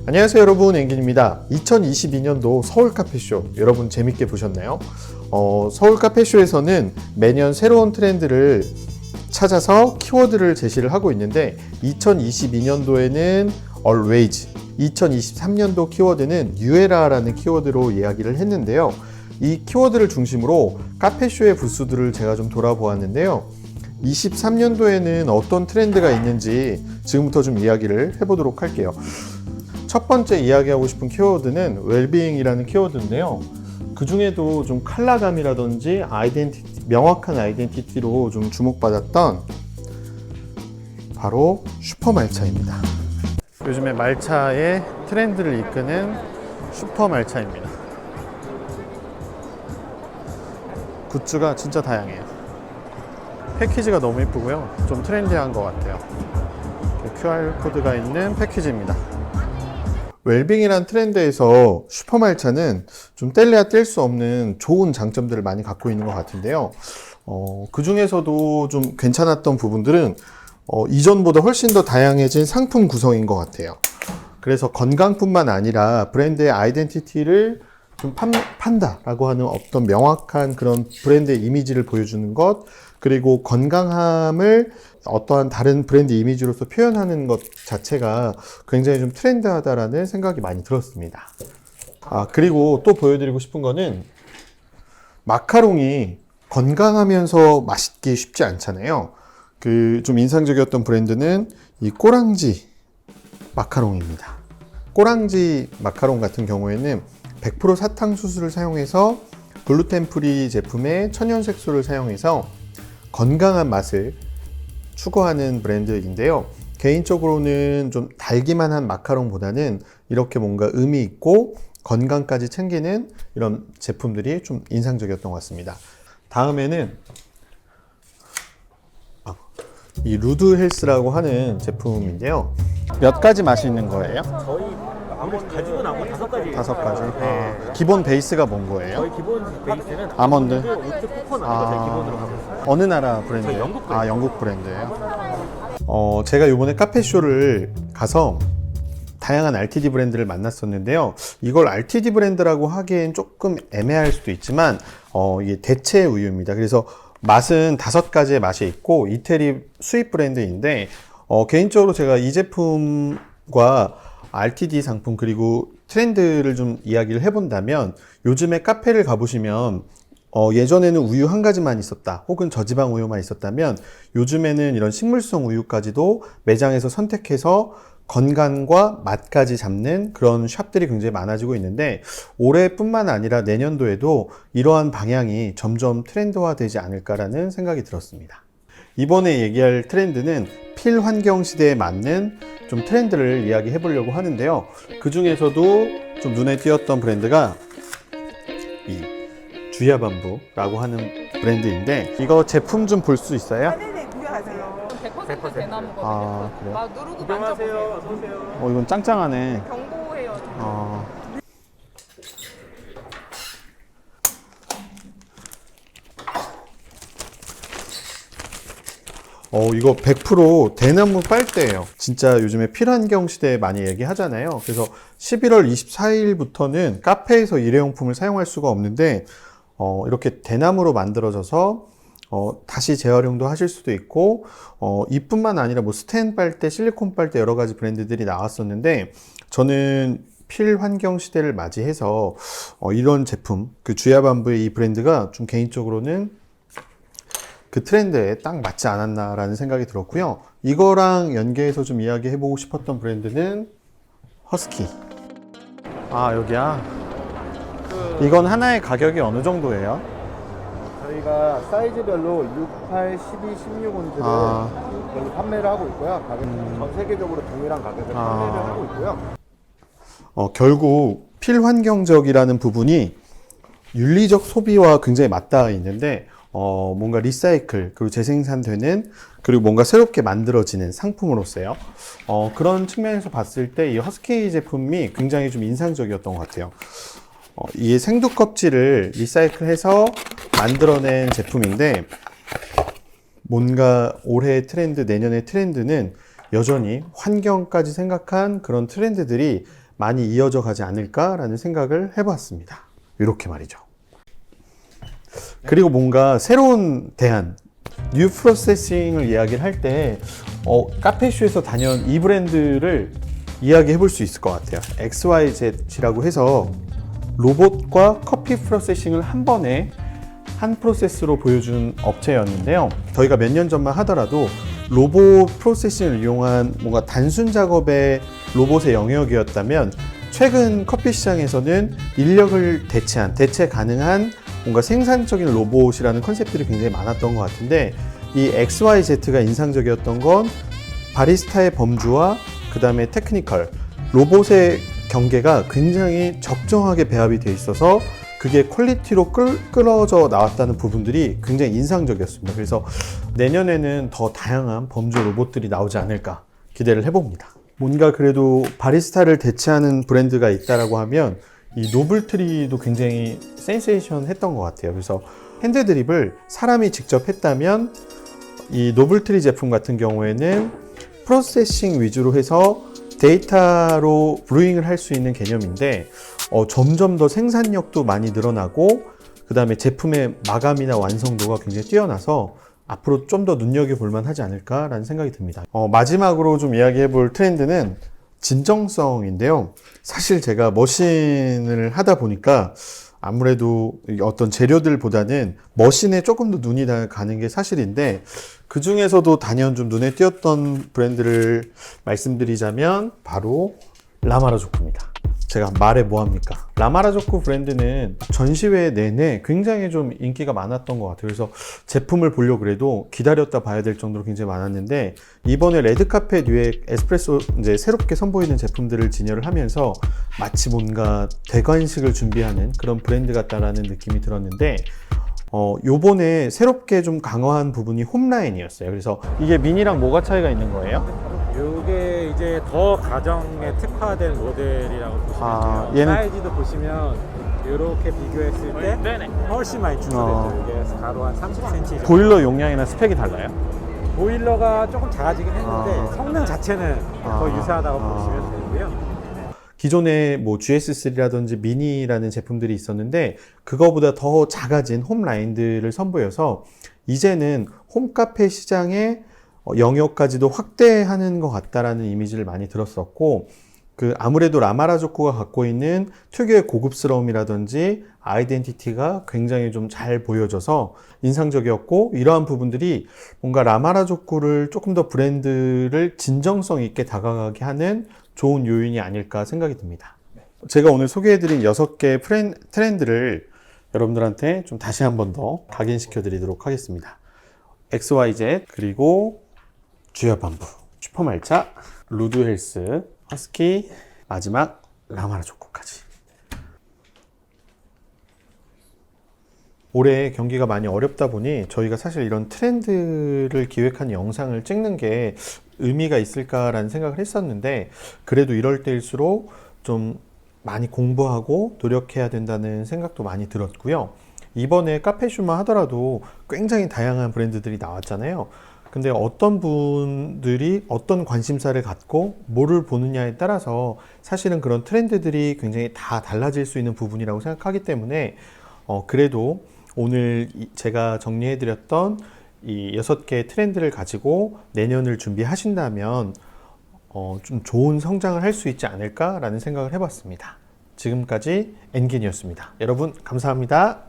안녕하세요 여러분, 앵긴입니다. 2022년도 서울 카페쇼 여러분 재밌게 보셨나요? 서울 카페쇼에서는 매년 새로운 트렌드를 찾아서 키워드를 제시를 하고 있는데 2022년도에는 always, 2023년도 키워드는 뉴에라라는 키워드로 이야기를 했는데요. 이 키워드를 중심으로 카페쇼의 부스들을 제가 좀 돌아보았는데요. 23년도에는 어떤 트렌드가 있는지 지금부터 좀 이야기를 해보도록 할게요. 첫 번째 이야기하고 싶은 키워드는 웰빙이라는 키워드인데요. 그 중에도 좀 컬러감이라든지 명확한 아이덴티티로 좀 주목받았던 바로 슈퍼말차입니다. 요즘에 말차의 트렌드를 이끄는 슈퍼말차입니다. 굿즈가 진짜 다양해요. 패키지가 너무 예쁘고요. 좀 트렌디한 것 같아요. QR코드가 있는 패키지입니다. 웰빙이란 트렌드에서 슈퍼말차는 좀 뗄래야 뗄 수 없는 좋은 장점들을 많이 갖고 있는 것 같은데요. 그 중에서도 좀 괜찮았던 부분들은 이전보다 훨씬 더 다양해진 상품 구성인 것 같아요. 그래서 건강뿐만 아니라 브랜드의 아이덴티티를 좀 판다라고 하는 어떤 명확한 그런 브랜드의 이미지를 보여주는 것, 그리고 건강함을 어떠한 다른 브랜드 이미지로서 표현하는 것 자체가 굉장히 좀 트렌드하다라는 생각이 많이 들었습니다. 그리고 또 보여드리고 싶은 거는 마카롱이 건강하면서 맛있기 쉽지 않잖아요. 좀 인상적이었던 브랜드는 이 꼬랑지 마카롱입니다. 꼬랑지 마카롱 같은 경우에는 100% 사탕수수를 사용해서 글루텐 프리 제품에 천연 색소를 사용해서 건강한 맛을 추구하는 브랜드인데요. 개인적으로는 좀 달기만 한 마카롱보다는 이렇게 뭔가 의미 있고 건강까지 챙기는 이런 제품들이 좀 인상적이었던 것 같습니다. 다음에는 이 루드 헬스라고 하는 제품인데요. 몇 가지 맛이 있는 거예요? 저희 가지고 나온 건 5가지. 5가지? 네. 기본 베이스가 뭔 거예요? 저희 기본 베이스는 아몬드? 우트 코코넛 저희 기본으로 하고 있어요. 어느 나라 브랜드예요? 영국 브랜드. 영국 브랜드예요. 제가 이번에 카페쇼를 가서 다양한 RTD 브랜드를 만났었는데요. 이걸 RTD 브랜드라고 하기엔 조금 애매할 수도 있지만 이게 대체 우유입니다. 그래서 맛은 5가지의 맛이 있고 이태리 수입 브랜드인데 개인적으로 제가 이 제품과 RTD 상품 그리고 트렌드를 좀 이야기를 해본다면 요즘에 카페를 가보시면 예전에는 우유 한 가지만 있었다 혹은 저지방 우유만 있었다면 요즘에는 이런 식물성 우유까지도 매장에서 선택해서 건강과 맛까지 잡는 그런 샵들이 굉장히 많아지고 있는데 올해뿐만 아니라 내년도에도 이러한 방향이 점점 트렌드화되지 않을까라는 생각이 들었습니다. 이번에 얘기할 트렌드는 필환경 시대에 맞는 좀 트렌드를 이야기해 보려고 하는데요. 그 중에서도 좀 눈에 띄었던 브랜드가 이 주야밤부라고 하는 브랜드인데 이거 제품 좀 볼 수 있어요? 네네, 구경하세요. 100% 대나무거든요. 그래요? 막 누르고 안녕하세요. 만져보세요. 어서 오세요. 이건 짱짱하네. 경고해요. 이거 100% 대나무 빨대예요. 진짜 요즘에 필환경 시대에 많이 얘기하잖아요. 그래서 11월 24일부터는 카페에서 일회용품을 사용할 수가 없는데 이렇게 대나무로 만들어져서 다시 재활용도 하실 수도 있고 이뿐만 아니라 뭐 스텐 빨대, 실리콘 빨대 여러 가지 브랜드들이 나왔었는데 저는 필환경 시대를 맞이해서 이런 제품, 주야밤부의 이 브랜드가 좀 개인적으로는 그 트렌드에 딱 맞지 않았나라는 생각이 들었고요. 이거랑 연계해서 좀 이야기해보고 싶었던 브랜드는 허스키. 여기야. 이건 하나의 가격이 어느 정도예요? 저희가 사이즈별로 6, 8, 12, 16온즈를 여기 판매를 하고 있고요. 가격은 전 세계적으로 동일한 가격을 판매를 하고 있고요. 결국 필환경적이라는 부분이 윤리적 소비와 굉장히 맞닿아 있는데 뭔가 리사이클 그리고 재생산되는 그리고 뭔가 새롭게 만들어지는 상품으로서요. 그런 측면에서 봤을 때 이 허스키 제품이 굉장히 좀 인상적이었던 것 같아요. 이 생두 껍질을 리사이클해서 만들어낸 제품인데 뭔가 올해의 트렌드, 내년의 트렌드는 여전히 환경까지 생각한 그런 트렌드들이 많이 이어져 가지 않을까라는 생각을 해봤습니다. 이렇게 말이죠. 그리고 뭔가 새로운 대안, 뉴 프로세싱을 이야기를 할 때 카페쇼에서 단연 이 브랜드를 이야기해 볼 수 있을 것 같아요. XYZ이라고 해서 로봇과 커피 프로세싱을 한 번에 한 프로세스로 보여준 업체였는데요. 저희가 몇 년 전만 하더라도 로봇 프로세싱을 이용한 뭔가 단순 작업의 로봇의 영역이었다면 최근 커피 시장에서는 인력을 대체 가능한 뭔가 생산적인 로봇이라는 컨셉들이 굉장히 많았던 것 같은데, 이 XYZ가 인상적이었던 건 바리스타의 범주와 그 다음에 테크니컬, 로봇의 경계가 굉장히 적정하게 배합이 돼 있어서 그게 퀄리티로 끌어져 나왔다는 부분들이 굉장히 인상적이었습니다. 그래서 내년에는 더 다양한 범주 로봇들이 나오지 않을까 기대를 해봅니다. 뭔가 그래도 바리스타를 대체하는 브랜드가 있다라고 하면 이 노블트리도 굉장히 센세이션 했던 것 같아요. 그래서 핸드드립을 사람이 직접 했다면 이 노블트리 제품 같은 경우에는 프로세싱 위주로 해서 데이터로 브루잉을 할 수 있는 개념인데 점점 더 생산력도 많이 늘어나고 그 다음에 제품의 마감이나 완성도가 굉장히 뛰어나서 앞으로 좀 더 눈여겨볼 만하지 않을까라는 생각이 듭니다. 마지막으로 좀 이야기해 볼 트렌드는 진정성인데요. 사실 제가 머신을 하다 보니까 아무래도 어떤 재료들보다는 머신에 조금 더 눈이 가는 게 사실인데, 그 중에서도 단연 좀 눈에 띄었던 브랜드를 말씀드리자면 바로 라마라조크입니다. 제가 말해 뭐합니까? 라마라조크 브랜드는 전시회 내내 굉장히 좀 인기가 많았던 것 같아요. 그래서 제품을 보려고 그래도 기다렸다 봐야 될 정도로 굉장히 많았는데, 이번에 레드카페 뉴에 에스프레소 이제 새롭게 선보이는 제품들을 진열을 하면서 마치 뭔가 대관식을 준비하는 그런 브랜드 같다라는 느낌이 들었는데, 요번에 새롭게 좀 강화한 부분이 홈라인이었어요. 그래서 이게 미니랑 뭐가 차이가 있는 거예요? 이게 이제 더 가정에 특화된 모델이라고 보시면 돼요. 얘는 사이즈도 보시면 이렇게 비교했을 때 훨씬 많이 축소됐어요. 이게 가로 한 30cm 정도. 보일러 용량이나 스펙이 달라요? 보일러가 조금 작아지긴 했는데 성능 자체는 거의 유사하다고 보시면 되고요. 기존에 뭐 GS3라든지 미니라는 제품들이 있었는데 그거보다 더 작아진 홈 라인들을 선보여서 이제는 홈카페 시장의 영역까지도 확대하는 것 같다라는 이미지를 많이 들었었고, 아무래도 라마라조크가 갖고 있는 특유의 고급스러움이라든지 아이덴티티가 굉장히 좀 잘 보여져서 인상적이었고, 이러한 부분들이 뭔가 라마라조크를 조금 더 브랜드를 진정성 있게 다가가게 하는 좋은 요인이 아닐까 생각이 듭니다. 제가 오늘 소개해드린 6개의 트렌드를 여러분들한테 좀 다시 한 번 더 각인시켜 드리도록 하겠습니다. XYZ, 그리고 주야반부, 슈퍼말차, 루드헬스, 허스키, 마지막 라마라조크까지. 올해 경기가 많이 어렵다 보니 저희가 사실 이런 트렌드를 기획한 영상을 찍는 게 의미가 있을까라는 생각을 했었는데, 그래도 이럴 때일수록 좀 많이 공부하고 노력해야 된다는 생각도 많이 들었고요. 이번에 카페쇼만 하더라도 굉장히 다양한 브랜드들이 나왔잖아요. 근데 어떤 분들이 어떤 관심사를 갖고 뭐를 보느냐에 따라서 사실은 그런 트렌드들이 굉장히 다 달라질 수 있는 부분이라고 생각하기 때문에 그래도 오늘 제가 정리해드렸던 이 6개의 트렌드를 가지고 내년을 준비하신다면 좀 좋은 성장을 할 수 있지 않을까라는 생각을 해봤습니다. 지금까지 엔긴이었습니다. 여러분 감사합니다.